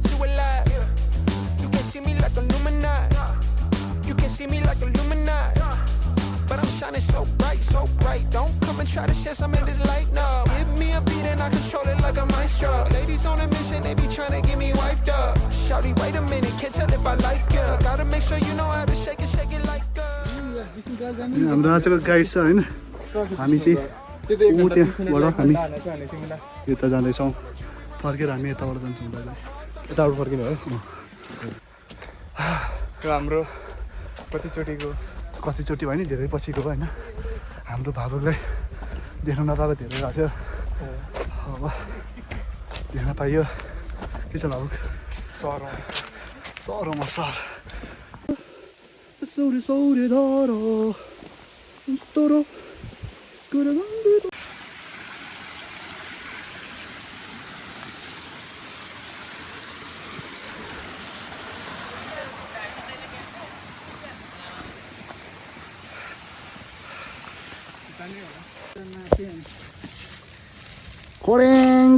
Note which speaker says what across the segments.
Speaker 1: you're too alive. You can see me like Illuminati. You can see me like Illuminati. But I'm shining so bright. Don't come and try to share some of this light, no. Give me a beat and I control it like a maestro. Ladies on a mission, they be trying to get me wiped up. Shawty, wait a minute, can't tell if I like you. Gotta make sure you know how to shake it like
Speaker 2: हाम्रो आजको guide छ होइन हामी चाहिँ ऊ त्यहाँबाट हामी यता जाँदैछौँ फर्केर हामी यताबाट जान्छौँ दाइलाई
Speaker 3: यताबाट फर्किनु है हाम्रो
Speaker 2: कतिचोटि भयो नि धेरै पछिको होइन हाम्रो भावुकलाई देख्न नपाएको धेरै भएको थियो अब देख्न पाइयो के छ भावुक सहरमा सहर सौरे धारा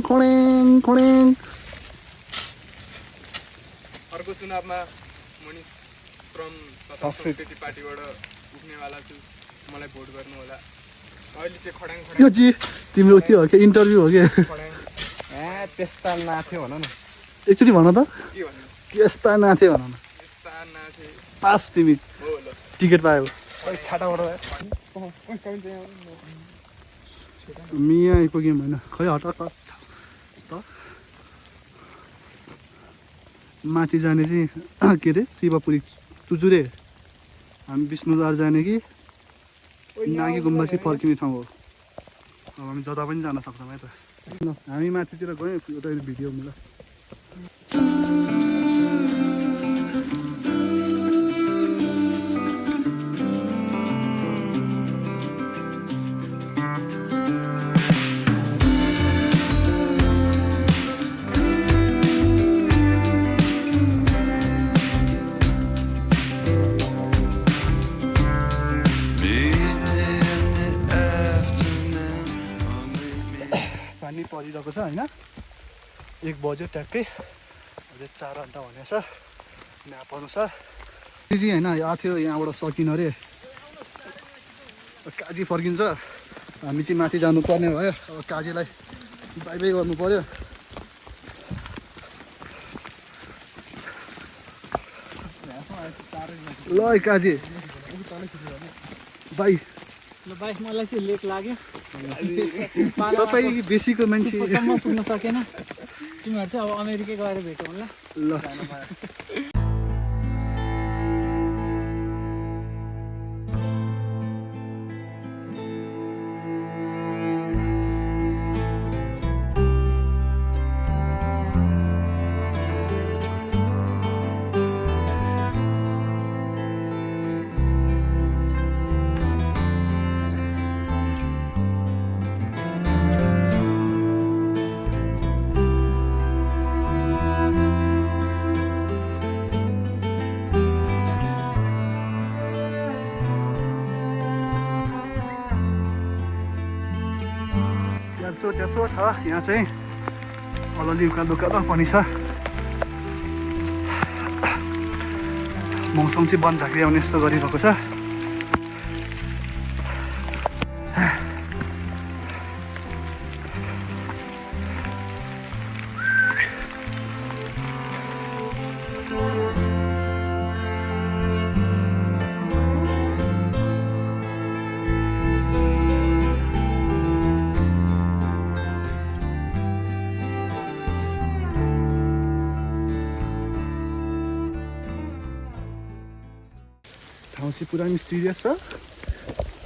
Speaker 2: खोडेङ
Speaker 3: अर्को चुनावमा मनिष श्रम तथा संस्कृति पार्टीबाट उठ्नेवाला छु मलाई भोट गर्नु होला अहिले चाहिँ खडाङ
Speaker 2: यो जी तिम्रो त्यो हो कि इन्टरभ्यू हो कि
Speaker 3: त्यस्ता नाथे भन न
Speaker 2: एकचोटि भन त
Speaker 3: के भन्नु
Speaker 2: यस्ता नाथे भन न
Speaker 3: त्यस्ता नाथे
Speaker 2: पास तिमी
Speaker 3: हो ल
Speaker 2: टिकट पायो
Speaker 3: छाटाबाट
Speaker 2: मिया आइपुग्यौँ होइन खै हट त माथि जाने चाहिँ के अरे शिवपुरी चुचुरे हामी विष्णुद्वार जाने कि नागी गुम्बा चाहिँ फर्किने ठाउँ हो अब हामी जता पनि जान सक्छौँ है त हामी माथितिर गयौँ एउटा भिडियो मिला पानी परिरहेको छ होइन 1 बज्यो ट्याक्कै अझै 4 घन्टा भनेको छ म्याप अनुसार चाहिँ होइन आएको थियो यहाँबाट सकिन अरे काजी फर्किन्छ हामी चाहिँ माथि जानुपर्ने भयो अब काजीलाई बाई बाई गर्नु पर्यो ल काजी बाई
Speaker 4: ल भाइ मलाई चाहिँ लेक लाग्यो
Speaker 2: तपाईँ बेसीको मान्छेसम्म
Speaker 4: पुग्न सकेन तिमीहरू चाहिँ अब अमेरिकै गएर भेटौँ होला
Speaker 2: ल त्यसो छ यहाँ चाहिँ अलि उकालो पनि छ मौसम चाहिँ वन झाँक्री आउने जस्तो गरिरहेको छ ठाउँ चाहिँ पुरा मिस्टिरियस छ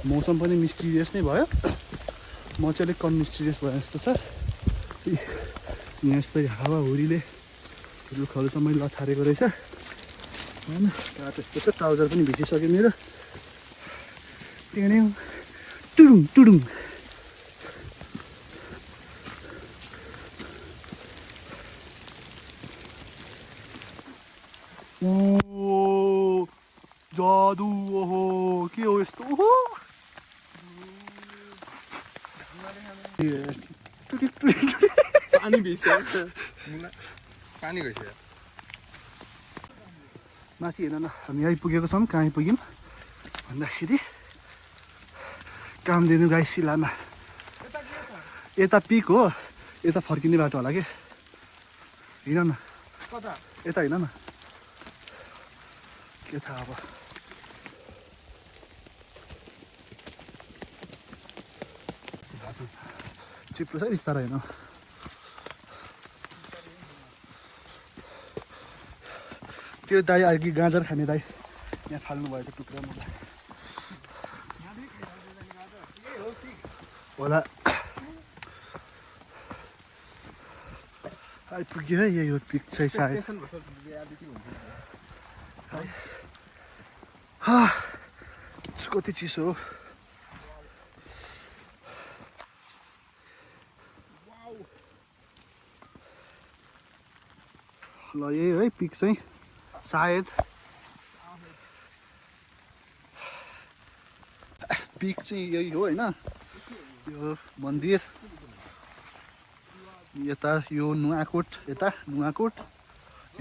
Speaker 2: मौसम पनि मिस्टिरियस नै भयो म चाहिँ अलिक कम मिस्टिरियस भयो जस्तो छ यहाँ यस्तै हावाहुरीले रुखहरूसम्म लछारेको रहेछ होइन त्यस्तो छ ट्राउजर पनि भिजिसक्यो मेरो टेड्यौँ टुडुङ टुडुङ जादु ओहो के हो यस्तो ओहो
Speaker 3: पानी भिज्छ पानी गइसक्यो
Speaker 2: माथि हेर्न न हामी आइपुगेको छौँ कहाँ आइपुग्यौँ भन्दाखेरि कामधेनु गाई सिलामा यता पिक हो यता फर्किने बाटो होला कि हिँड न
Speaker 3: कता
Speaker 2: यता हिँड न के थाहा अब चिप्लो छ बिस्तारै होइन त्यो दाई अघि गाजर खाने दाई यहाँ फाल्नु भएको टुक्रा मलाई होला आइपुग्यो है यही हो पिक चाहिँ सायद कति चिसो हो ल यही हो है पिक चाहिँ सायद पिक चाहिँ यही हो होइन यो मन्दिर यता यो नुवाकोट यता नुवाकोट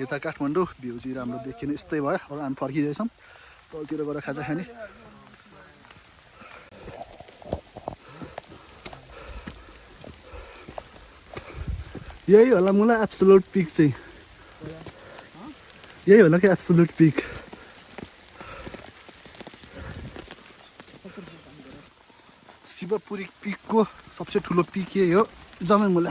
Speaker 2: यता काठमाडौँ भ्यू चाहिँ राम्रो देखिने यस्तै भयो अब हामी फर्किँदैछौँ तलतिर गएर खाजा खाने यही होला मलाई एब्सोल्युट पिक चाहिँ यही होला कि एब्सोल्युट पिक शिवपुरी पिकको सबसे ठुलो पिक यही हो जमै मुला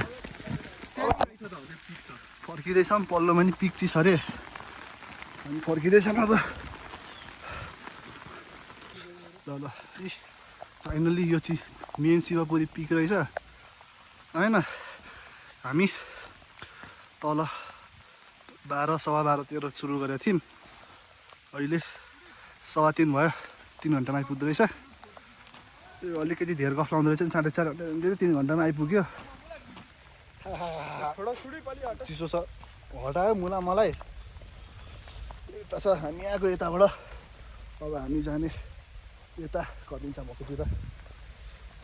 Speaker 2: फर्किँदैछौँ पल्लोमा नि पिक चाहिँ छ अरे हामी फर्किँदैछौँ अब ल ल फाइनल्ली यो चाहिँ मेन शिवपुरी पिक रहेछ होइन हामी तल 12 सवा 12तिर सुरु गरेको थियौँ अहिले 3:15 भयो 3 घन्टामा आइपुग्दो रहेछ यो अलिकति धेर गफ लाउँदो रहेछ 4:30 घन्टा 3 घन्टामा आइपुग्यो चिसो छ हटायो मुला मलाई यता छ हामी आएको यताबाट अब हामी जाने यता कतिन्छ भएकोतिर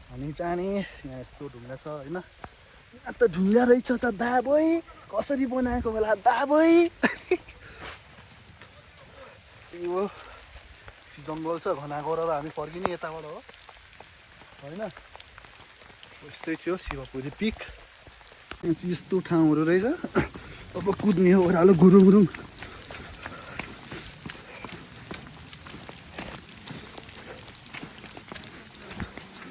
Speaker 2: हामी जाने यहाँ यस्तो ढुङ्गा छ होइन यहाँ त ढुङ्गा रहेछ त बाबै कसरी बनाएको होला बाबै यो जङ्गल छ घनाको र हामी फर्किने यताबाट हो होइन यस्तै थियो शिवपुरी पिक यस्तो ठाउँहरू रहेछ अब कुद्ने हो ओह्रालो गुरुङ गुरुङ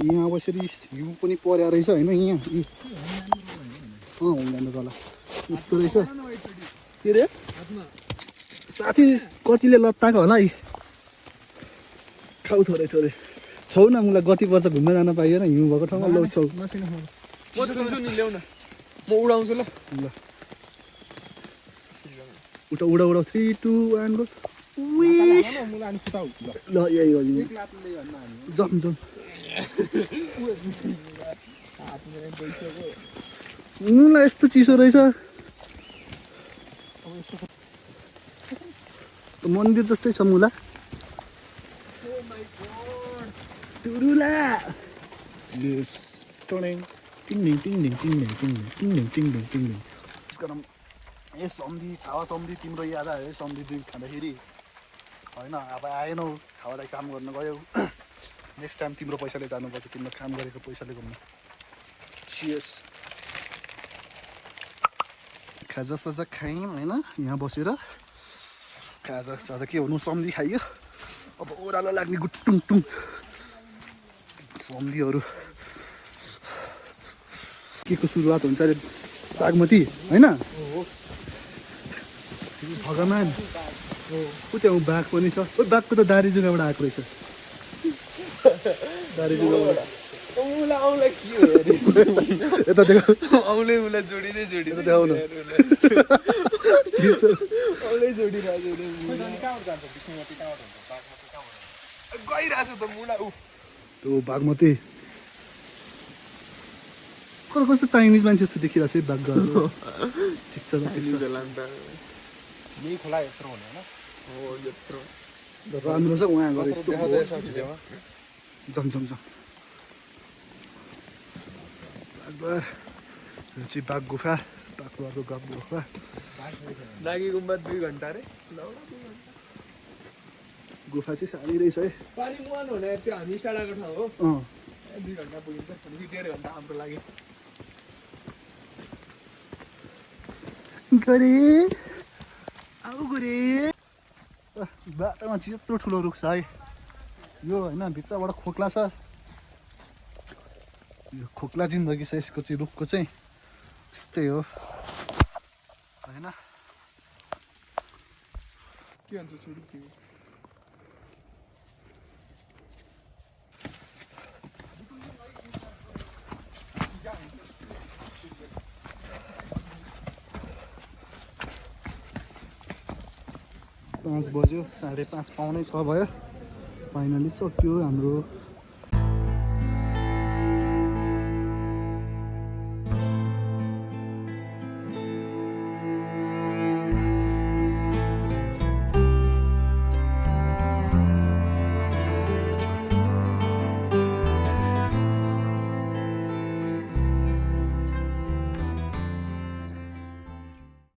Speaker 2: यहाँ बसेर हिउँ पनि पर्या रहेछ होइन यहाँ हुँदैन तल यस्तो रहेछ के अरे साथी कतिले लत्ताको होला है खाउ थोरै थोरै छौ न मलाई गति पर्छ घुम्न जान पाइएन हिउँ भएको ठाउँमा लौ छौ
Speaker 3: म उडाउँछु ल
Speaker 2: उठा उडा उडा 3 2 1 गो ल यही हो जम जम मुला यस्तो चिसो रहेछ मन्दिर जस्तै छ मुला टुरुला ए सम्धी छावा सम्धी तिम्रो याद आयो है सम्धी ड्रिङ्क खाँदाखेरि होइन अब आएनौ छावालाई काम गर्न गयौ नेक्स्ट टाइम तिम्रो पैसाले जानुपर्छ तिम्रो काम गरेको पैसाले घुम्नु चियर्स खाजा साजा खायौँ होइन यहाँ बसेर खाजा साजा के हुनु सम्धी खाइयो अब ओह्रालो लाग्ने गुटुङ टुङ सम्धीहरू के को सुरुवात हुन्छ अरे बागमती होइन भगवान् ऊ त्यहाँ बाघ पनि छ ओ बाघको त दारी जुगाबाट आएको रहेछ दारी जुगाबाट यता देखो
Speaker 3: औले मुला जोडिँदै जोडिँदै
Speaker 2: देखाउनु
Speaker 3: गइरहेको छ त मुला ऊ
Speaker 2: त्यो बागमती कस्तो चाइनिज मान्छे जस्तो देखिरहेको छ है बाघ गएको ठिक छ
Speaker 3: यही खोला यत्रो हुने होइन हो यत्रो
Speaker 2: राम्रो छ उहाँ गएर यस्तो जम जम जम यो चाहिँ बाघ गुफा बाघको बाघ गुफा
Speaker 3: लागि गुम्बा 2 घन्टा रे
Speaker 2: गुफा चाहिँ साह्रै रहेछ है।
Speaker 3: पानी मुहान भने त्यो हामी स्टार्ट आएको ठाउँ हो।
Speaker 2: अँ
Speaker 3: 2 घन्टा पुगिन्छ भनेपछि 1.5 घन्टा हाम्रो लागि।
Speaker 2: गरे आऊ गरे बाटोमा चाहिँ यत्रो ठुलो रुख छ है यो होइन भित्रबाट खोक्ला छ यो खोक्ला जिन्दगी छ यसको चाहिँ रुखको चाहिँ यस्तै हो होइन
Speaker 3: के भन्छ छोरी के
Speaker 2: पाँच बज्यो 5:30 पाउनै 6 भयो फाइनली सक्यो हाम्रो